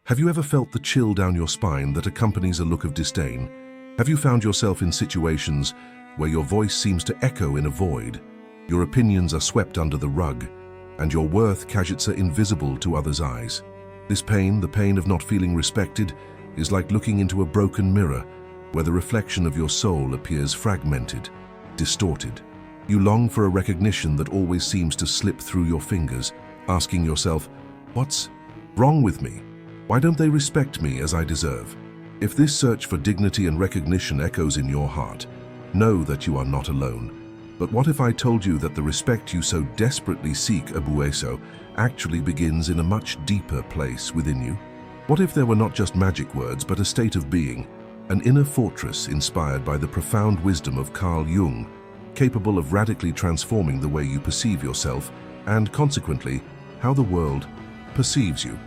Have you ever felt the chill down your spine that accompanies a look of disdain? Have you found yourself in situations where your voice seems to echo in a void, your opinions are swept under the rug, and your worth are invisible to others' eyes? This pain, the pain of not feeling respected, is like looking into a broken mirror where the reflection of your soul appears fragmented, distorted. You long for a recognition that always seems to slip through your fingers, asking yourself, what's wrong with me? Why don't they respect me as I deserve? If this search for dignity and recognition echoes in your heart, know that you are not alone. But what if I told you that the respect you so desperately seek, abueso, actually begins in a much deeper place within you? What if there were not just magic words, but a state of being, an inner fortress inspired by the profound wisdom of Carl Jung, capable of radically transforming the way you perceive yourself and, consequently, how the world perceives you?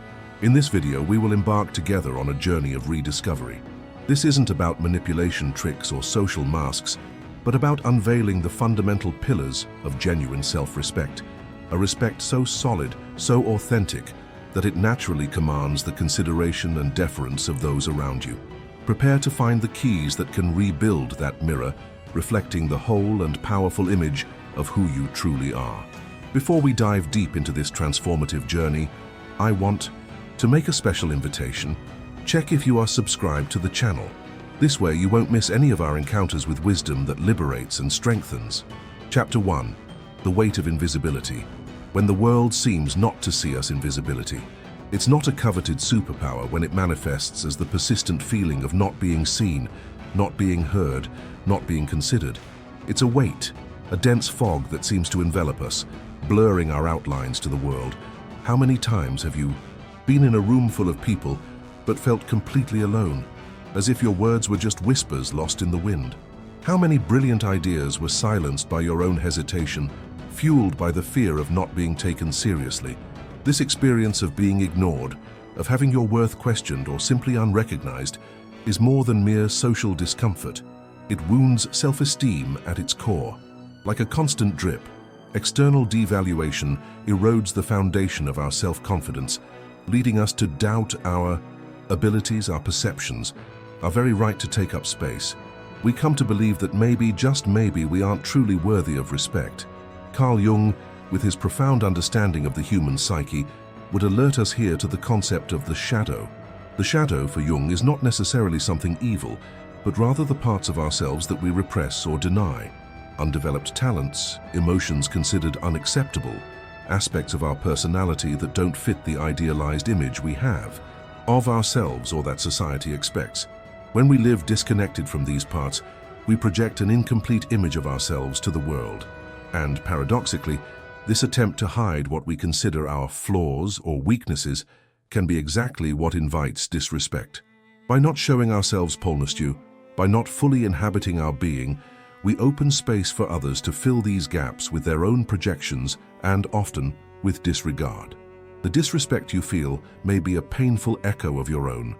In this video, we will embark together on a journey of rediscovery. This isn't about manipulation tricks or social masks, but about unveiling the fundamental pillars of genuine self-respect, a respect so solid, so authentic, that it naturally commands the consideration and deference of those around you. Prepare to find the keys that can rebuild that mirror, reflecting the whole and powerful image of who you truly are. Before we dive deep into this transformative journey, I want to make a special invitation. Check if you are subscribed to the channel. This way you won't miss any of our encounters with wisdom that liberates and strengthens. Chapter 1. The Weight of Invisibility. When the world seems not to see us, invisibility. It's not a coveted superpower when it manifests as the persistent feeling of not being seen, not being heard, not being considered. It's a weight, a dense fog that seems to envelop us, blurring our outlines to the world. How many times have you been in a room full of people but felt completely alone, as if your words were just whispers lost in the wind? How many brilliant ideas were silenced by your own hesitation, fueled by the fear of not being taken seriously? This experience of being ignored, of having your worth questioned or simply unrecognized, is more than mere social discomfort. It wounds self-esteem at its core. Like a constant drip, external devaluation erodes the foundation of our self-confidence, leading us to doubt our abilities, our perceptions, our very right to take up space. We come to believe that maybe, just maybe, we aren't truly worthy of respect. Carl Jung, with his profound understanding of the human psyche, would alert us here to the concept of the shadow. The shadow, for Jung, is not necessarily something evil, but rather the parts of ourselves that we repress or deny. Undeveloped talents, emotions considered unacceptable, aspects of our personality that don't fit the idealized image we have of ourselves or that society expects. When we live disconnected from these parts, we project an incomplete image of ourselves to the world. And paradoxically, this attempt to hide what we consider our flaws or weaknesses can be exactly what invites disrespect. By not showing ourselves polnestu, by not fully inhabiting our being, we open space for others to fill these gaps with their own projections and often with disregard. The disrespect you feel may be a painful echo of your own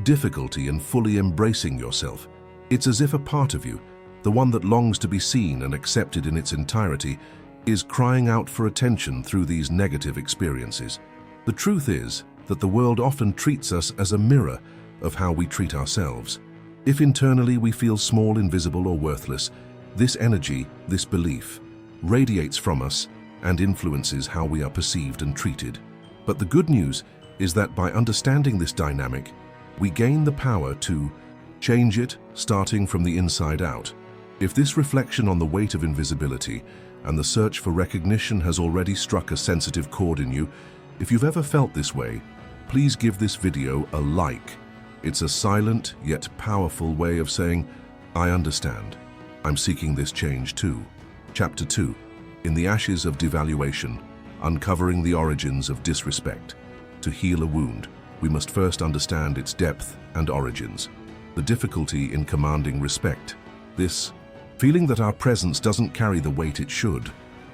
difficulty in fully embracing yourself. It's as if a part of you, the one that longs to be seen and accepted in its entirety, is crying out for attention through these negative experiences. The truth is that the world often treats us as a mirror of how we treat ourselves. If internally we feel small, invisible, or worthless, this energy, this belief, radiates from us and influences how we are perceived and treated. But the good news is that by understanding this dynamic, we gain the power to change it, starting from the inside out. If this reflection on the weight of invisibility and the search for recognition has already struck a sensitive chord in you, if you've ever felt this way, please give this video a like. It's a silent yet powerful way of saying, I understand. I'm seeking this change too. Chapter 2. In the Ashes of Devaluation, Uncovering the Origins of Disrespect. To heal a wound, we must first understand its depth and origins. The difficulty in commanding respect. This feeling that our presence doesn't carry the weight it should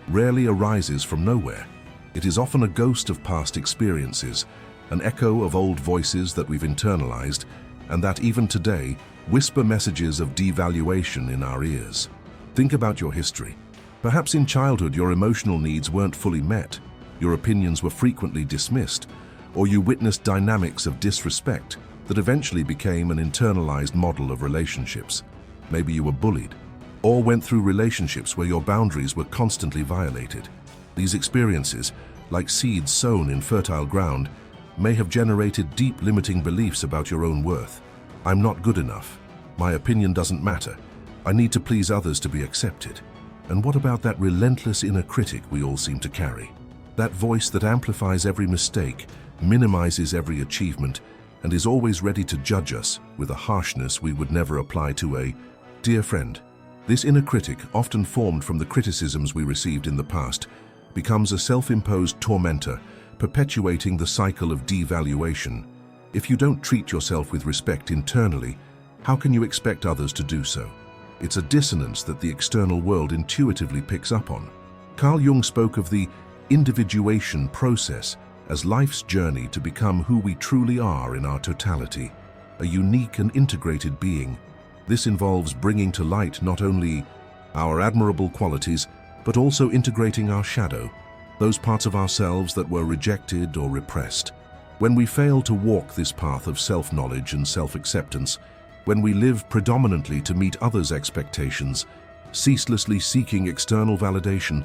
rarely arises from nowhere. It is often a ghost of past experiences, an echo of old voices that we've internalized, and that even today whisper messages of devaluation in our ears. Think about your history. Perhaps in childhood your emotional needs weren't fully met, your opinions were frequently dismissed, or you witnessed dynamics of disrespect that eventually became an internalized model of relationships. Maybe you were bullied, or went through relationships where your boundaries were constantly violated. These experiences, like seeds sown in fertile ground, may have generated deep limiting beliefs about your own worth. I'm not good enough. My opinion doesn't matter. I need to please others to be accepted. And what about that relentless inner critic we all seem to carry? That voice that amplifies every mistake, minimizes every achievement, and is always ready to judge us with a harshness we would never apply to a dear friend. This inner critic, often formed from the criticisms we received in the past, becomes a self-imposed tormentor, perpetuating the cycle of devaluation. If you don't treat yourself with respect internally, how can you expect others to do so? It's a dissonance that the external world intuitively picks up on. Carl Jung spoke of the individuation process as life's journey to become who we truly are in our totality, a unique and integrated being. This involves bringing to light not only our admirable qualities, but also integrating our shadow, those parts of ourselves that were rejected or repressed. When we fail to walk this path of self-knowledge and self-acceptance, when we live predominantly to meet others' expectations, ceaselessly seeking external validation,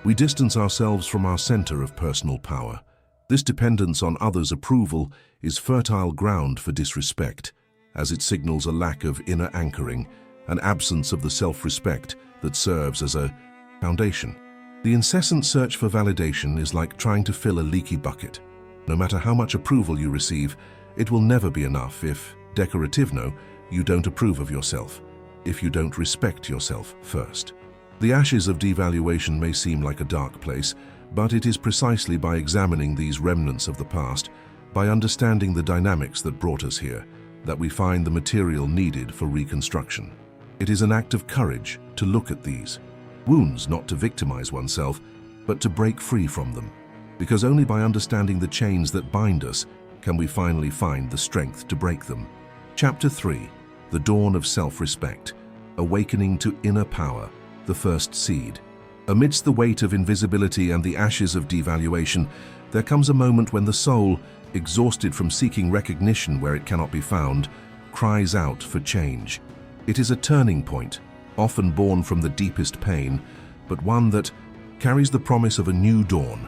we distance ourselves from our center of personal power. This dependence on others' approval is fertile ground for disrespect, as it signals a lack of inner anchoring, an absence of the self-respect that serves as a foundation. The incessant search for validation is like trying to fill a leaky bucket. No matter how much approval you receive, it will never be enough if, decorativno, you don't approve of yourself, if you don't respect yourself first. The ashes of devaluation may seem like a dark place, but it is precisely by examining these remnants of the past, by understanding the dynamics that brought us here, that we find the material needed for reconstruction. It is an act of courage to look at these wounds, not to victimize oneself, but to break free from them. Because only by understanding the chains that bind us can we finally find the strength to break them. Chapter 3. The Dawn of Self-Respect. Awakening to Inner Power. The First Seed. Amidst the weight of invisibility and the ashes of devaluation, there comes a moment when the soul, exhausted from seeking recognition where it cannot be found, cries out for change. It is a turning point, often born from the deepest pain, but one that carries the promise of a new dawn,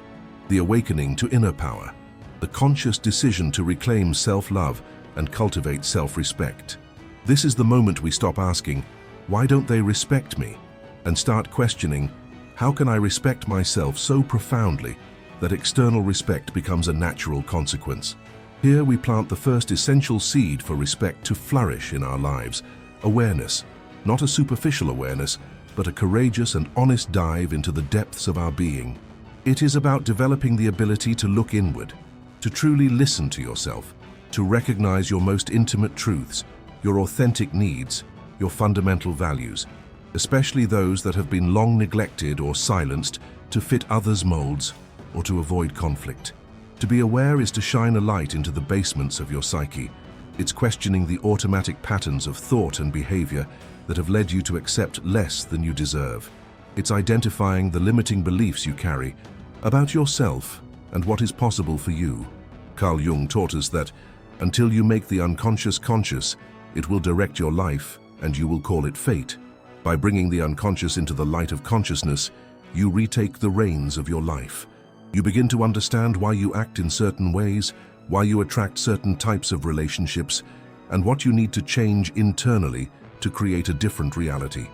the awakening to inner power, the conscious decision to reclaim self-love and cultivate self-respect. This is the moment we stop asking, "Why don't they respect me?" and start questioning, "How can I respect myself so profoundly that external respect becomes a natural consequence?" Here we plant the first essential seed for respect to flourish in our lives: awareness. Not a superficial awareness, but a courageous and honest dive into the depths of our being. It is about developing the ability to look inward, to truly listen to yourself, to recognize your most intimate truths, your authentic needs, your fundamental values, especially those that have been long neglected or silenced to fit others' molds or to avoid conflict. To be aware is to shine a light into the basements of your psyche. It's questioning the automatic patterns of thought and behavior that have led you to accept less than you deserve. It's identifying the limiting beliefs you carry about yourself and what is possible for you. Carl Jung taught us that until you make the unconscious conscious, it will direct your life and you will call it fate. By bringing the unconscious into the light of consciousness, you retake the reins of your life. You begin to understand why you act in certain ways, why you attract certain types of relationships, and what you need to change internally to create a different reality.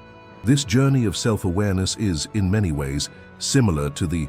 This journey of self-awareness is, in many ways, similar to the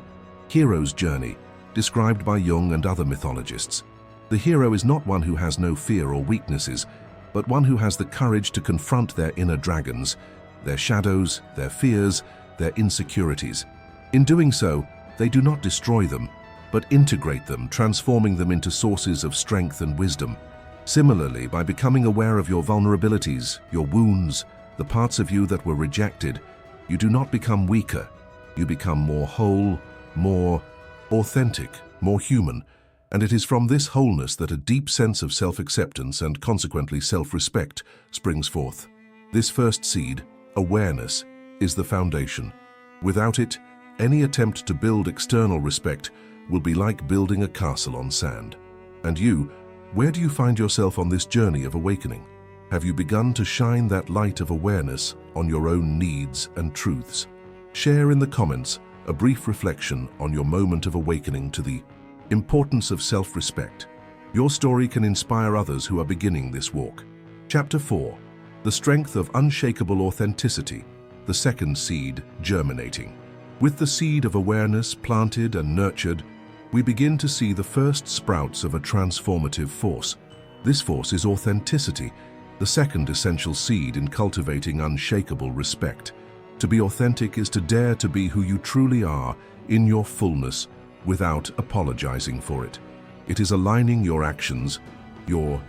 hero's journey described by Jung and other mythologists. The hero is not one who has no fear or weaknesses, but one who has the courage to confront their inner dragons, their shadows, their fears, their insecurities. In doing so, they do not destroy them, but integrate them, transforming them into sources of strength and wisdom. Similarly, by becoming aware of your vulnerabilities, your wounds, the parts of you that were rejected, you do not become weaker. You become more whole, more authentic, more human, and it is from this wholeness that a deep sense of self-acceptance and consequently self-respect springs forth. This first seed, awareness, is the foundation. Without it, any attempt to build external respect will be like building a castle on sand. And you, where do you find yourself on this journey of awakening? Have you begun to shine that light of awareness on your own needs and truths? Share in the comments a brief reflection on your moment of awakening to the importance of self-respect. Your story can inspire others who are beginning this walk. Chapter 4. The Strength of Unshakable Authenticity, the second seed germinating. With the seed of awareness planted and nurtured, we begin to see the first sprouts of a transformative force. This force is authenticity, the second essential seed in cultivating unshakable respect. To be authentic is to dare to be who you truly are in your fullness without apologizing for it. It is aligning your actions, your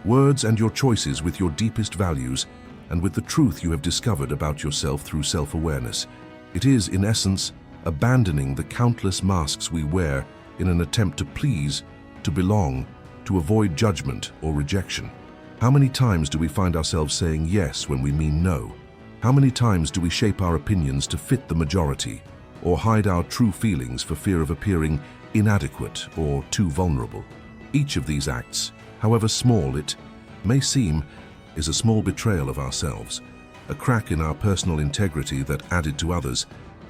words and your choices with your deepest values and with the truth you have discovered about yourself through self-awareness. It is, in essence, abandoning the countless masks we wear in an attempt to please, to belong, to avoid judgment or rejection. How many times do we find ourselves saying yes when we mean no? How many times do we shape our opinions to fit the majority, or hide our true feelings for fear of appearing inadequate or too vulnerable? Each of these acts, however small it may seem, is a small betrayal of ourselves, a crack in our personal integrity that, added to others,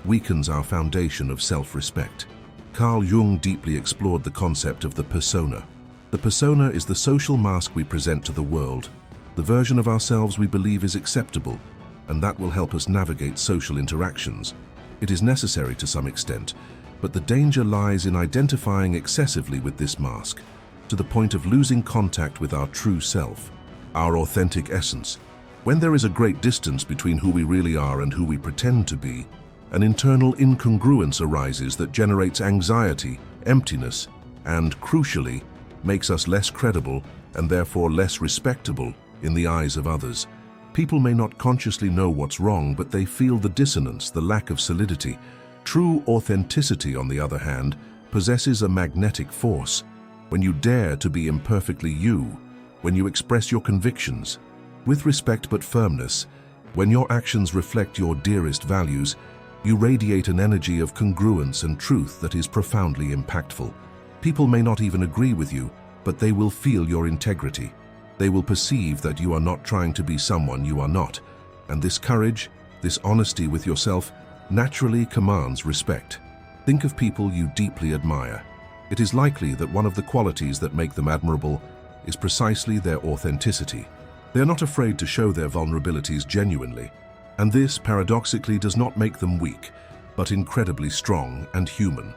weakens our foundation of self-respect. Carl Jung deeply explored the concept of the persona. The persona is the social mask we present to the world, the version of ourselves we believe is acceptable, and that will help us navigate social interactions. It is necessary to some extent, but the danger lies in identifying excessively with this mask, to the point of losing contact with our true self, our authentic essence. When there is a great distance between who we really are and who we pretend to be, an internal incongruence arises that generates anxiety, emptiness, and, crucially, makes us less credible and therefore less respectable in the eyes of others. People may not consciously know what's wrong, but they feel the dissonance, the lack of solidity. True authenticity, on the other hand, possesses a magnetic force. When you dare to be imperfectly you, when you express your convictions with respect but firmness, when your actions reflect your dearest values, you radiate an energy of congruence and truth that is profoundly impactful. People may not even agree with you, but they will feel your integrity. They will perceive that you are not trying to be someone you are not, and this courage, this honesty with yourself, naturally commands respect. Think of people you deeply admire. It is likely that one of the qualities that make them admirable is precisely their authenticity. They are not afraid to show their vulnerabilities genuinely, and this paradoxically does not make them weak, but incredibly strong and human.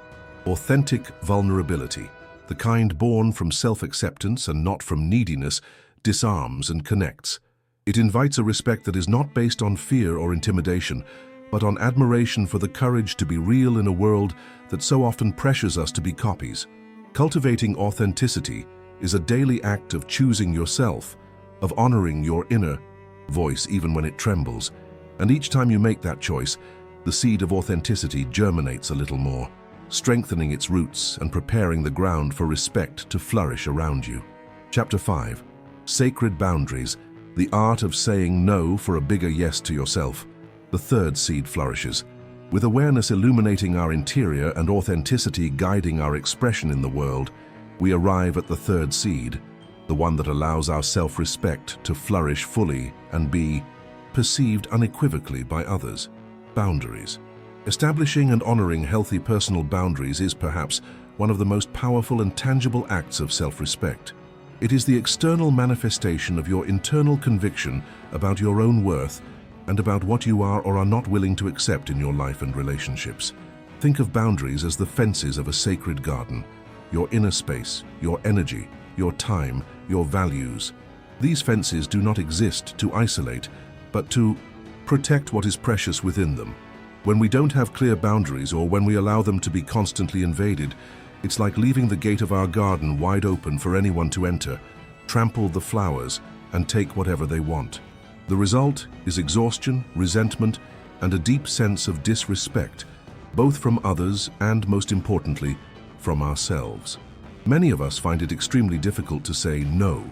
Authentic vulnerability, the kind born from self-acceptance and not from neediness, disarms and connects. It invites a respect that is not based on fear or intimidation, but on admiration for the courage to be real in a world that so often pressures us to be copies. Cultivating authenticity is a daily act of choosing yourself, of honoring your inner voice even when it trembles. And each time you make that choice, the seed of authenticity germinates a little more, strengthening its roots and preparing the ground for respect to flourish around you. Chapter 5. Sacred Boundaries, the art of saying no for a bigger yes to yourself. The third seed flourishes. With awareness illuminating our interior and authenticity guiding our expression in the world, we arrive at the third seed, the one that allows our self-respect to flourish fully and be perceived unequivocally by others. Boundaries. Establishing and honoring healthy personal boundaries is perhaps one of the most powerful and tangible acts of self-respect. It is the external manifestation of your internal conviction about your own worth and about what you are or are not willing to accept in your life and relationships. Think of boundaries as the fences of a sacred garden, your inner space, your energy, your time, your values. These fences do not exist to isolate, but to protect what is precious within them. When we don't have clear boundaries or when we allow them to be constantly invaded, it's like leaving the gate of our garden wide open for anyone to enter, trample the flowers, and take whatever they want. The result is exhaustion, resentment, and a deep sense of disrespect, both from others and, most importantly, from ourselves. Many of us find it extremely difficult to say no.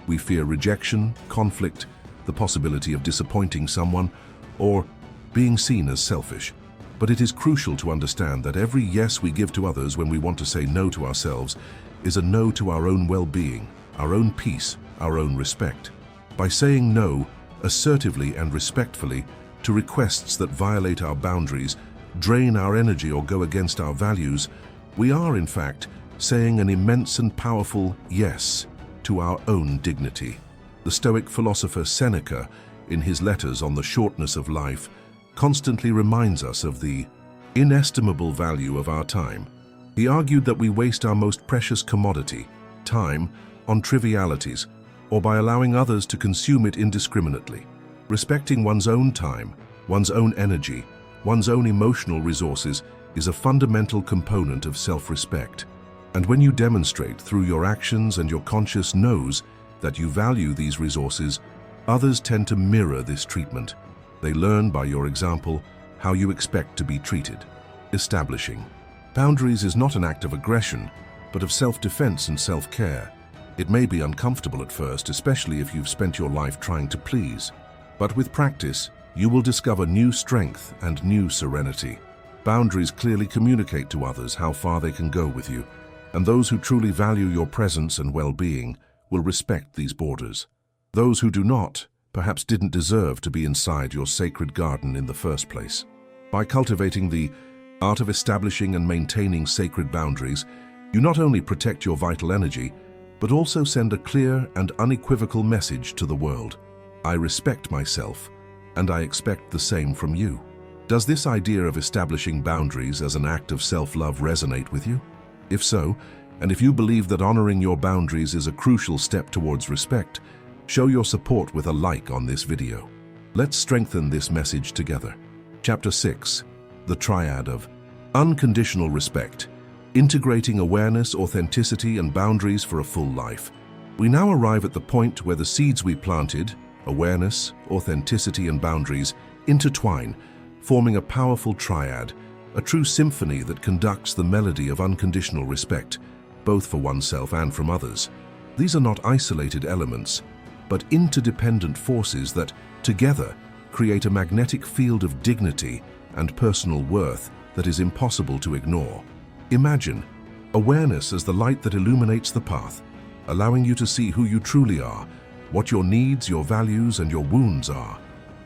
We fear rejection, conflict, the possibility of disappointing someone, or being seen as selfish. But it is crucial to understand that every yes we give to others when we want to say no to ourselves is a no to our own well-being, our own peace, our own respect. By saying no, assertively and respectfully, to requests that violate our boundaries, drain our energy or go against our values, we are, in fact, saying an immense and powerful yes to our own dignity. The Stoic philosopher Seneca, in his letters on the shortness of life, constantly reminds us of the inestimable value of our time. He argued that we waste our most precious commodity, time, on trivialities, or by allowing others to consume it indiscriminately. Respecting one's own time, one's own energy, one's own emotional resources is a fundamental component of self-respect. And when you demonstrate through your actions and your conscious knows that you value these resources, others tend to mirror this treatment. They learn by your example how you expect to be treated. Establishing boundaries is not an act of aggression, but of self-defense and self-care. It may be uncomfortable at first, especially if you've spent your life trying to please. But with practice, you will discover new strength and new serenity. Boundaries clearly communicate to others how far they can go with you, and those who truly value your presence and well-being will respect these borders. Those who do not, perhaps didn't deserve to be inside your sacred garden in the first place. By cultivating the art of establishing and maintaining sacred boundaries, you not only protect your vital energy, but also send a clear and unequivocal message to the world. I respect myself, and I expect the same from you. Does this idea of establishing boundaries as an act of self-love resonate with you? If so, and if you believe that honoring your boundaries is a crucial step towards respect, show your support with a like on this video. Let's strengthen this message together. Chapter 6. The Triad of Unconditional Respect. Integrating awareness, authenticity, and boundaries for a full life. We now arrive at the point where the seeds we planted, awareness, authenticity, and boundaries, intertwine, forming a powerful triad, a true symphony that conducts the melody of unconditional respect, both for oneself and from others. These are not isolated elements, but interdependent forces that, together, create a magnetic field of dignity and personal worth that is impossible to ignore. Imagine awareness as the light that illuminates the path, allowing you to see who you truly are, what your needs, your values, and your wounds are.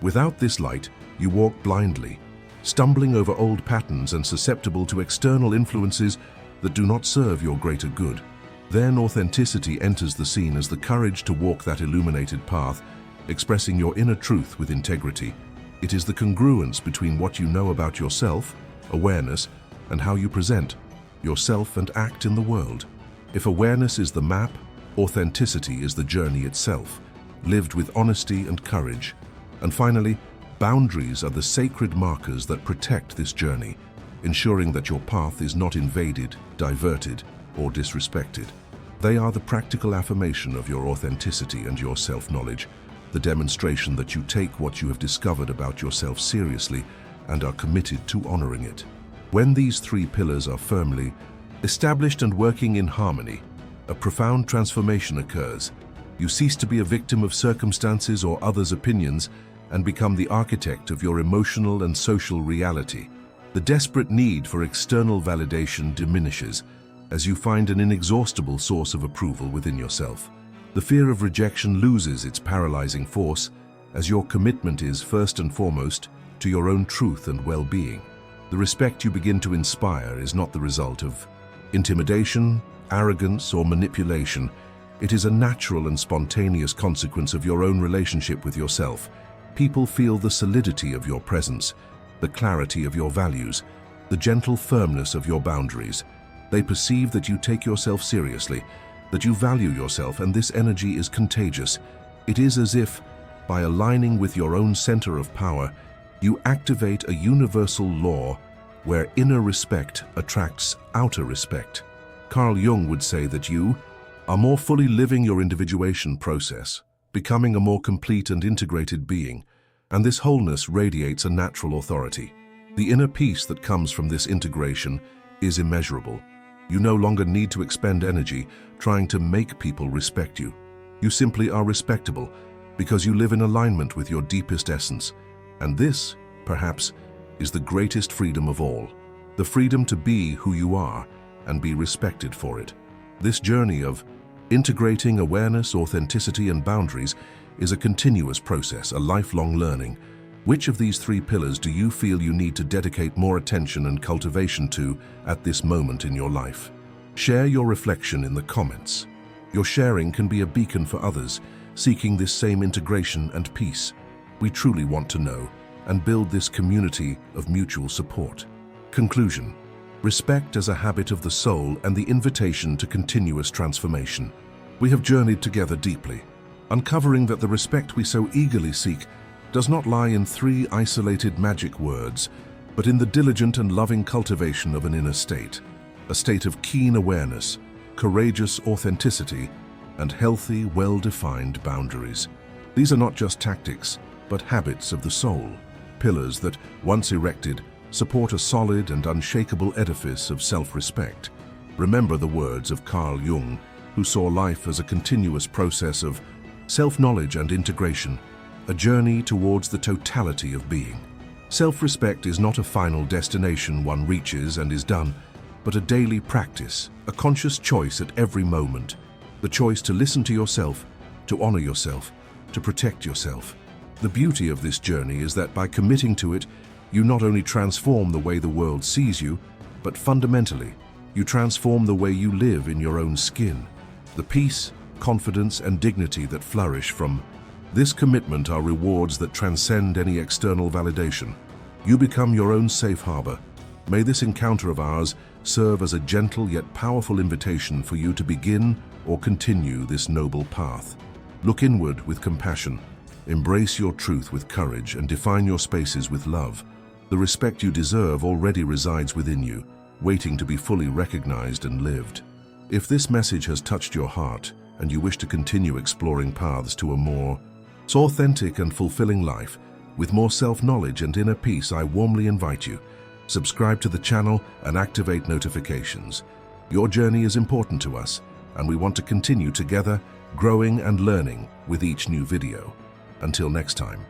Without this light, you walk blindly, stumbling over old patterns and susceptible to external influences that do not serve your greater good. Then authenticity enters the scene as the courage to walk that illuminated path, expressing your inner truth with integrity. It is the congruence between what you know about yourself, awareness, and how you present yourself and act in the world. If awareness is the map, authenticity is the journey itself, lived with honesty and courage. And finally, boundaries are the sacred markers that protect this journey, ensuring that your path is not invaded, diverted, or disrespected. They are the practical affirmation of your authenticity and your self-knowledge, the demonstration that you take what you have discovered about yourself seriously and are committed to honoring it. When these three pillars are firmly established and working in harmony, a profound transformation occurs. You cease to be a victim of circumstances or others' opinions and become the architect of your emotional and social reality. The desperate need for external validation diminishes as you find an inexhaustible source of approval within yourself. The fear of rejection loses its paralyzing force as your commitment is, first and foremost, to your own truth and well-being. The respect you begin to inspire is not the result of intimidation, arrogance, or manipulation. It is a natural and spontaneous consequence of your own relationship with yourself. People feel the solidity of your presence, the clarity of your values, the gentle firmness of your boundaries. They perceive that you take yourself seriously, that you value yourself, and this energy is contagious. It is as if, by aligning with your own center of power, you activate a universal law where inner respect attracts outer respect. Carl Jung would say that you are more fully living your individuation process, becoming a more complete and integrated being, and this wholeness radiates a natural authority. The inner peace that comes from this integration is immeasurable. You no longer need to expend energy trying to make people respect you. You simply are respectable because you live in alignment with your deepest essence. And this, perhaps, is the greatest freedom of all, the freedom to be who you are and be respected for it. This journey of integrating awareness, authenticity, and boundaries is a continuous process, a lifelong learning. Which of these three pillars do you feel you need to dedicate more attention and cultivation to at this moment in your life? Share your reflection in the comments. Your sharing can be a beacon for others seeking this same integration and peace. We truly want to know and build this community of mutual support. Conclusion: respect as a habit of the soul and the invitation to continuous transformation. We have journeyed together deeply, uncovering that the respect we so eagerly seek does not lie in three isolated magic words, but in the diligent and loving cultivation of an inner state, a state of keen awareness, courageous authenticity, and healthy, well-defined boundaries. These are not just tactics, but habits of the soul, pillars that, once erected, support a solid and unshakable edifice of self-respect. Remember the words of Carl Jung, who saw life as a continuous process of self-knowledge and integration, a journey towards the totality of being. Self-respect is not a final destination one reaches and is done, but a daily practice, a conscious choice at every moment, the choice to listen to yourself, to honor yourself, to protect yourself. The beauty of this journey is that by committing to it, you not only transform the way the world sees you, but fundamentally, you transform the way you live in your own skin. The peace, confidence, and dignity that flourish from this commitment are rewards that transcend any external validation. You become your own safe harbor. May this encounter of ours serve as a gentle yet powerful invitation for you to begin or continue this noble path. Look inward with compassion. Embrace your truth with courage and define your spaces with love. The respect you deserve already resides within you, waiting to be fully recognized and lived. If this message has touched your heart and you wish to continue exploring paths to a more authentic and fulfilling life, with more self-knowledge and inner peace, I warmly invite you. Subscribe to the channel and activate notifications. Your journey is important to us, and we want to continue together, growing and learning with each new video. Until next time.